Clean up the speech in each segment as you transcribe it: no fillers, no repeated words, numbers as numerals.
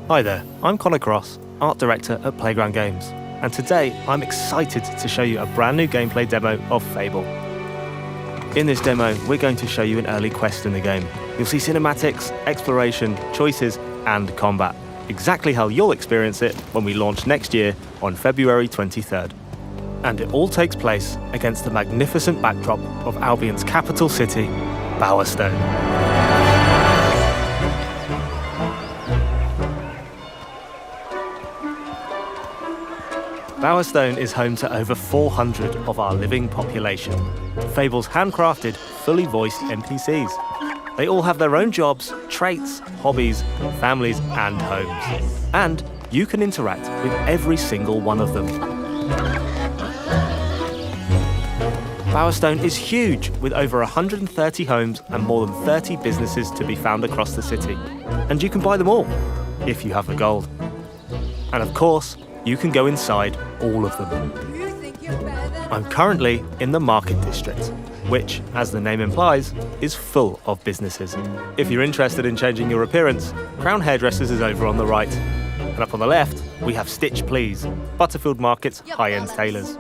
Hi there, I'm Connor Cross, Art Director at Playground Games, and today I'm excited to show you a brand new gameplay demo of Fable. In this demo, we're going to show you an early quest in the game. You'll see cinematics, exploration, choices, and combat, exactly how you'll experience it when we launch next year on February 23rd. And it all takes place against the magnificent backdrop of Albion's capital city, Bowerstone. Bowerstone is home to over 400 of our living population, Fable's handcrafted, fully voiced NPCs. They all have their own jobs, traits, hobbies, families, and homes. And you can interact with every single one of them. Bowerstone is huge, with over 130 homes and more than 30 businesses to be found across the city. And you can buy them all, if you have the gold. And of course, you can go inside all of them. I'm currently in the Market District, which, as the name implies, is full of businesses. If you're interested in changing your appearance, Crown Hairdressers is over on the right. And up on the left, we have Stitch Please, Butterfield Market's high-end tailors.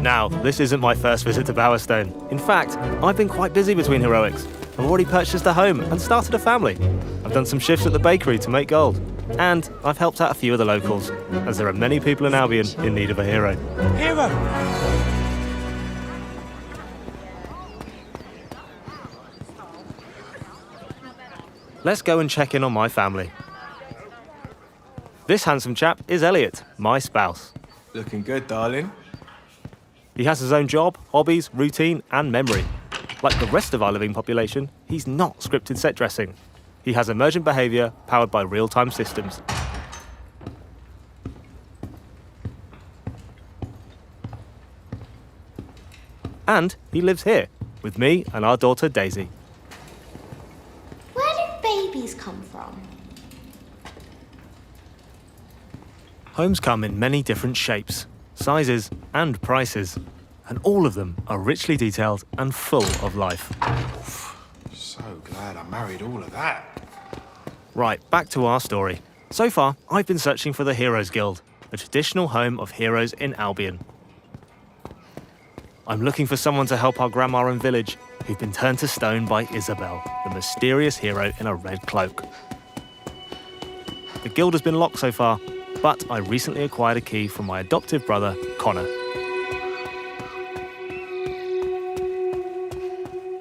Now, this isn't my first visit to Bowerstone. In fact, I've been quite busy between heroics. I've already purchased a home and started a family. I've done some shifts at the bakery to make gold. And I've helped out a few of the locals, as there are many people in Albion in need of a hero. Hero! Let's go and check in on my family. This handsome chap is Elliot, my spouse. Looking good, darling. He has his own job, hobbies, routine, and memory. Like the rest of our living population, he's not scripted set dressing. He has emergent behaviour powered by real-time systems. And he lives here, with me and our daughter Daisy. Where did babies come from? Homes come in many different shapes, sizes, and prices, and all of them are richly detailed and full of life. So glad I married all of that. Right, back to our story. So far, I've been searching for the Heroes Guild, a traditional home of heroes in Albion. I'm looking for someone to help our grandma and village, who've been turned to stone by Isabel, the mysterious hero in a red cloak. The guild has been locked so far, but I recently acquired a key from my adoptive brother, Connor.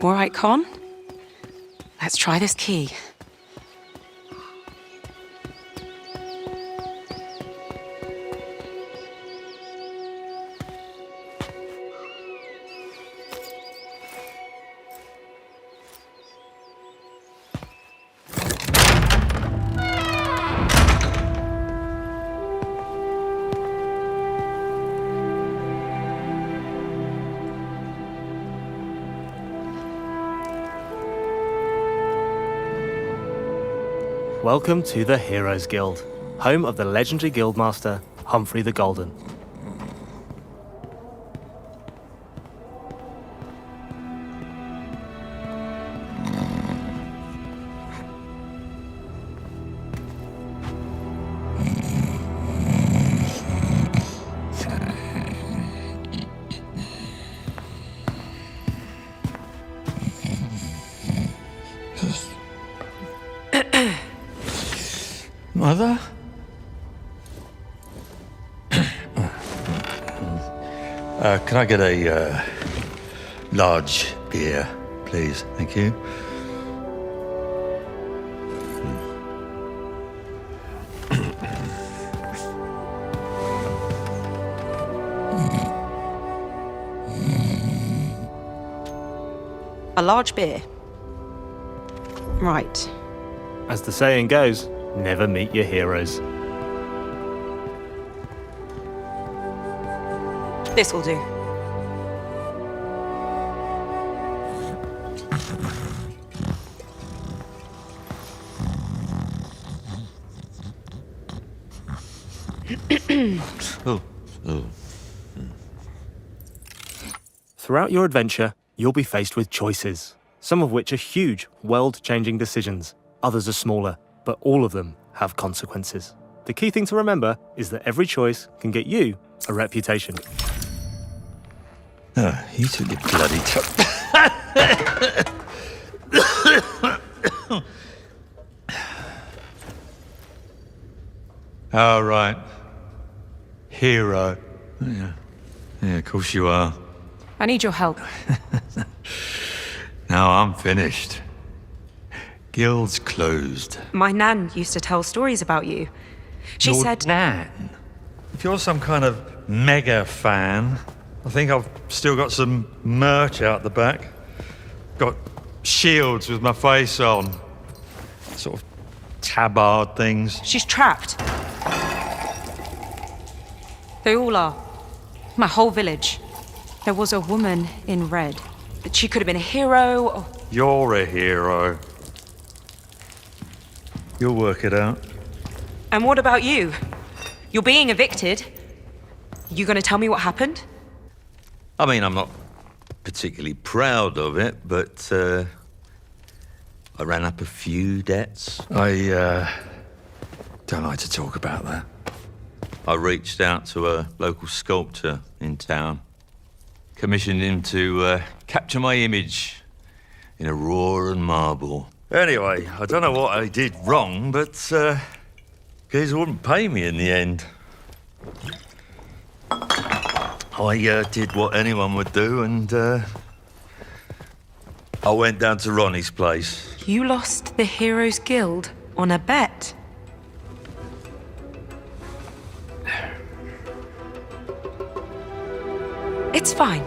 All right, Con. Let's try this key. Welcome to the Heroes Guild, home of the legendary guildmaster, Humphrey the Golden. Mother? Can I get a large beer, please? Thank you. A large beer. Right. As the saying goes, never meet your heroes. This will do. Oh, Oh. Throughout your adventure, you'll be faced with choices, some of which are huge, world-changing decisions. Others are smaller, but all of them have consequences. The key thing to remember is that every choice can get you a reputation. Oh, you took your bloody All right. Hero. Yeah. Yeah, of course you are. I need your help. Now I'm finished. Guild's closed. My nan used to tell stories about you. She Your said... Nan? If you're some kind of mega fan, I think I've still got some merch out the back. Got shields with my face on. Sort of tabard things. She's trapped. They all are. My whole village. There was a woman in red. She could have been a hero or... You're a hero. You'll work it out. And what about you? You're being evicted. You gonna tell me what happened? I mean, I'm not particularly proud of it, but I ran up a few debts. I don't like to talk about that. I reached out to a local sculptor in town. Commissioned him to capture my image in a raw and marble. Anyway, I don't know what I did wrong, but guys wouldn't pay me in the end. I did what anyone would do, and I went down to Ronnie's place. You lost the Heroes Guild on a bet. It's fine.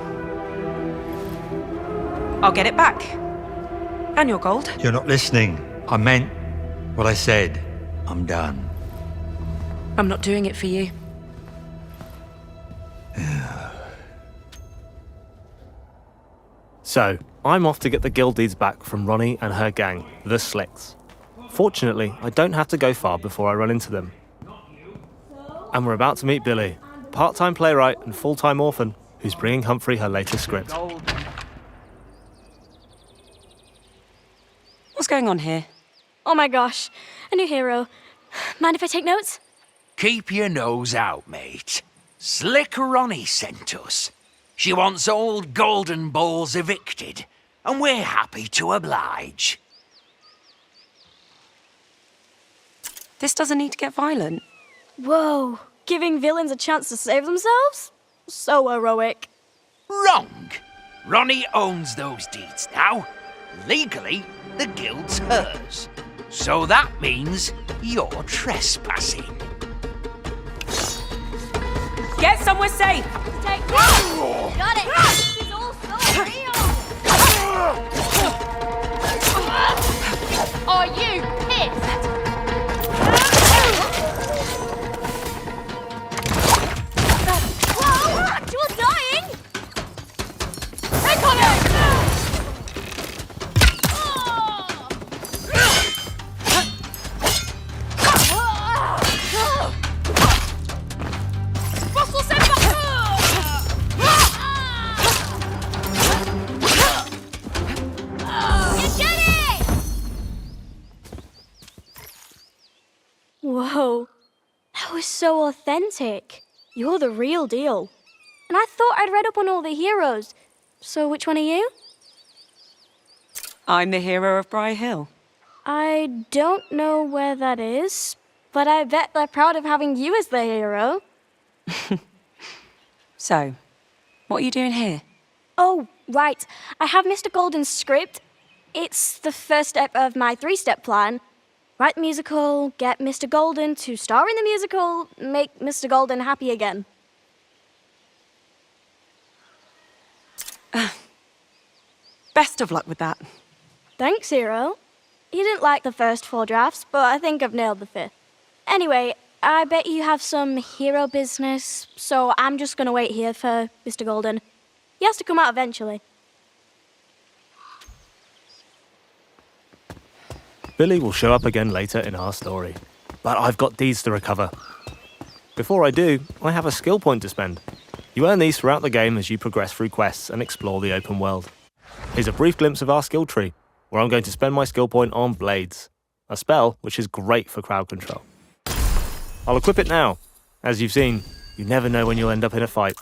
I'll get it back. And your gold. You're not listening. I meant what I said. I'm done. I'm not doing it for you. So, I'm off to get the guild deeds back from Ronnie and her gang, the Slicks. Fortunately, I don't have to go far before I run into them. And we're about to meet Billy, part-time playwright and full-time orphan, who's bringing Humphrey her latest script. What's going on here? Oh my gosh, a new hero. Mind if I take notes? Keep your nose out, mate. Slick Ronnie sent us. She wants old Golden Balls evicted, and we're happy to oblige. This doesn't need to get violent. Whoa, giving villains a chance to save themselves? So heroic. Wrong. Ronnie owns those deeds now. Legally, the guild's hers. So that means you're trespassing. Get somewhere safe! Take one! Got it! This is all so real! Are you pissed? Whoa! Actual dying! Take on it! Whoa, that was so authentic. You're the real deal. And I thought I'd read up on all the heroes. So which one are you? I'm the hero of Briar Hill. I don't know where that is, but I bet they're proud of having you as the hero. So, what are you doing here? Oh, right. I have Mr. Golden's script. It's the first step of my 3-step plan. Write the musical, get Mr. Golden to star in the musical, make Mr. Golden happy again. Best of luck with that. Thanks, hero. You didn't like the first 4 drafts, but I think I've nailed the 5th. Anyway, I bet you have some hero business, so I'm just gonna wait here for Mr. Golden. He has to come out eventually. Billy will show up again later in our story, but I've got deeds to recover. Before I do, I have a skill point to spend. You earn these throughout the game as you progress through quests and explore the open world. Here's a brief glimpse of our skill tree, where I'm going to spend my skill point on Blades, a spell which is great for crowd control. I'll equip it now. As you've seen, you never know when you'll end up in a fight.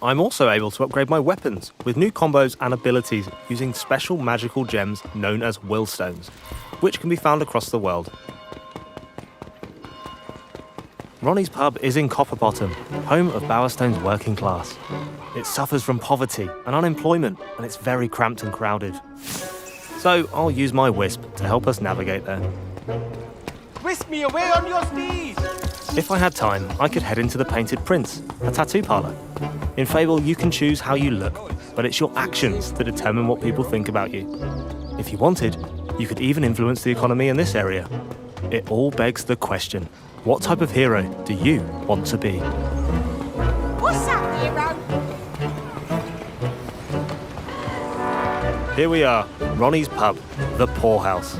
I'm also able to upgrade my weapons with new combos and abilities using special magical gems known as willstones, which can be found across the world. Ronnie's pub is in Copperbottom, home of Bowerstone's working class. It suffers from poverty and unemployment, and it's very cramped and crowded. So I'll use my Wisp to help us navigate there. Whisk me away on your steed! If I had time, I could head into the Painted Prince, a tattoo parlour. In Fable, you can choose how you look, but it's your actions that determine what people think about you. If you wanted, you could even influence the economy in this area. It all begs the question, what type of hero do you want to be? What's up, hero? Here we are, Ronnie's pub, the Poorhouse.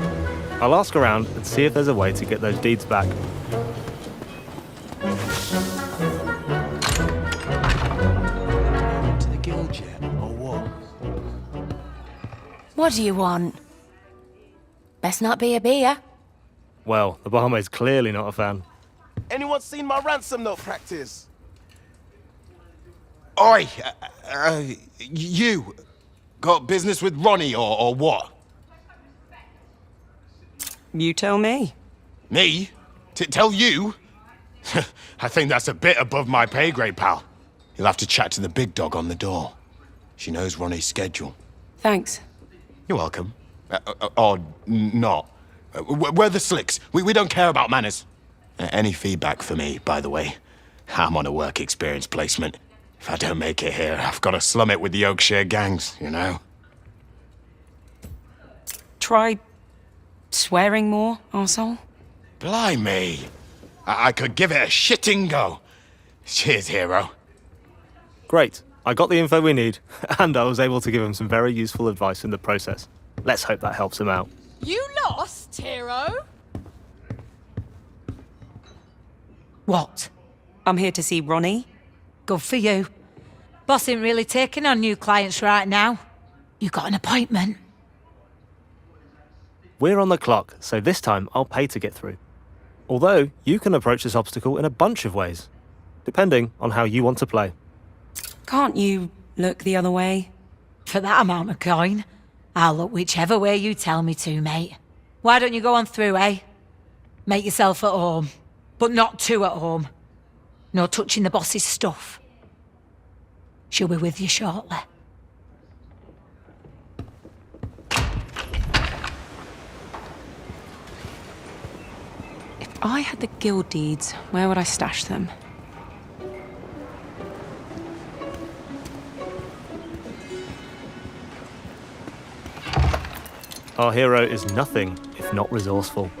I'll ask around and see if there's a way to get those deeds back. To the guild yet, or what? What do you want? Best not be a beer. Well, the barmaid's clearly not a fan. Anyone seen my ransom note practice? Oi! You! Got business with Ronnie or what? You tell me. Me? Tell you? I think that's a bit above my pay grade, pal. You'll have to chat to the big dog on the door. She knows Ronnie's schedule. Thanks. You're welcome. Or not. We're the slicks. We don't care about manners. Any feedback for me, by the way? I'm on a work experience placement. If I don't make it here, I've got to slum it with the Oakshire gangs, you know? Try swearing more, arsehole. Blimey. I could give it a shitting go. Cheers, hero. Great, I got the info we need, and I was able to give him some very useful advice in the process. Let's hope that helps him out. You lost, hero? What? I'm here to see Ronnie. Good for you. Boss ain't really taking on new clients right now. You got an appointment. We're on the clock, so this time I'll pay to get through. Although, you can approach this obstacle in a bunch of ways, depending on how you want to play. Can't you look the other way? For that amount of coin, I'll look whichever way you tell me to, mate. Why don't you go on through, eh? Make yourself at home. But not too at home. No touching the boss's stuff. She'll be with you shortly. If I had the guild deeds, where would I stash them? Our hero is nothing if not resourceful.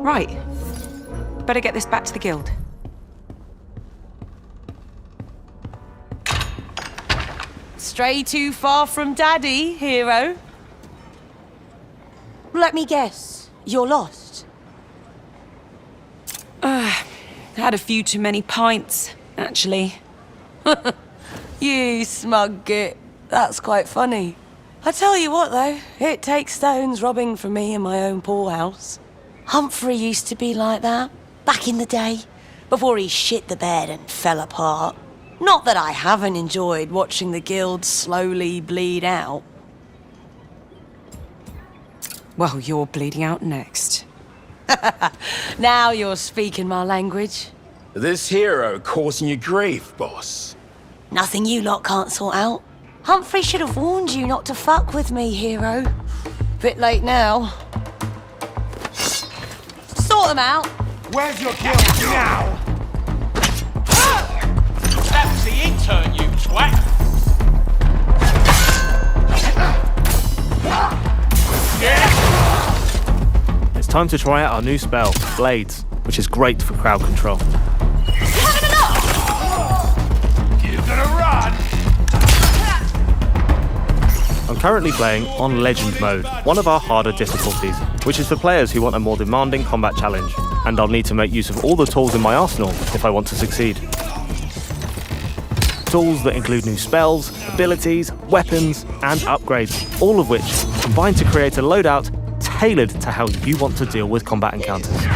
Right. Better get this back to the guild. Stray too far from Daddy, hero? Let me guess. You're lost. Had a few too many pints, actually. You smug git. That's quite funny. I tell you what, though, it takes stones robbing from me in my own poorhouse. Humphrey used to be like that, back in the day, before he shit the bed and fell apart. Not that I haven't enjoyed watching the guild slowly bleed out. Well, you're bleeding out next. Now you're speaking my language. This hero causing you grief, boss. Nothing you lot can't sort out. Humphrey should have warned you not to fuck with me, hero. Bit late now. Sort them out. Where's your guild now? That's the intern, you twat! It's time to try out our new spell, Blades, which is great for crowd control. I'm currently playing on Legend Mode, one of our harder difficulties, which is for players who want a more demanding combat challenge, and I'll need to make use of all the tools in my arsenal if I want to succeed. Tools that include new spells, abilities, weapons, and upgrades, all of which combine to create a loadout tailored to how you want to deal with combat encounters.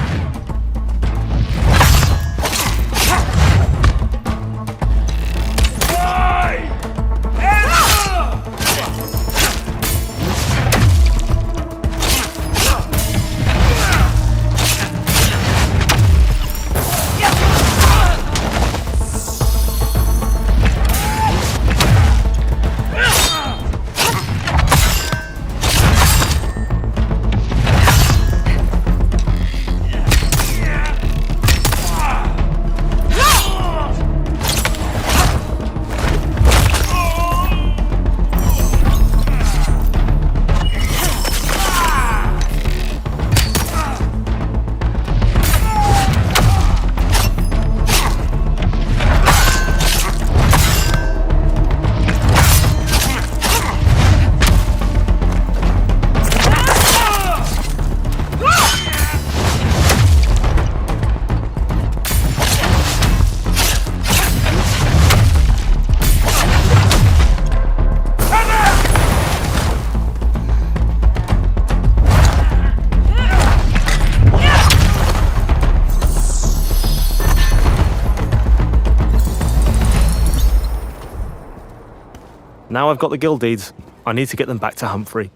Now I've got the guild deeds, I need to get them back to Humphrey.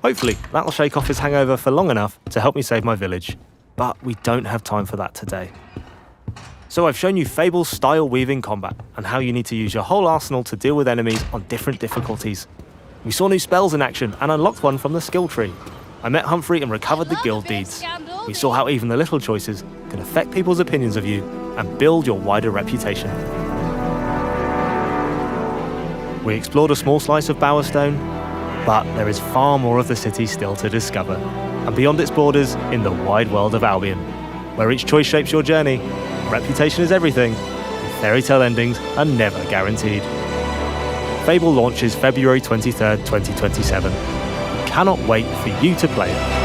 Hopefully, that'll shake off his hangover for long enough to help me save my village. But we don't have time for that today. So I've shown you Fable's style weaving combat, and how you need to use your whole arsenal to deal with enemies on different difficulties. We saw new spells in action and unlocked one from the skill tree. I met Humphrey and recovered the guild deeds. We saw how even the little choices can affect people's opinions of you and build your wider reputation. We explored a small slice of Bowerstone, but there is far more of the city still to discover, and beyond its borders in the wide world of Albion, where each choice shapes your journey, reputation is everything, and fairy tale endings are never guaranteed. Fable launches February 23rd, 2027. Cannot wait for you to play it.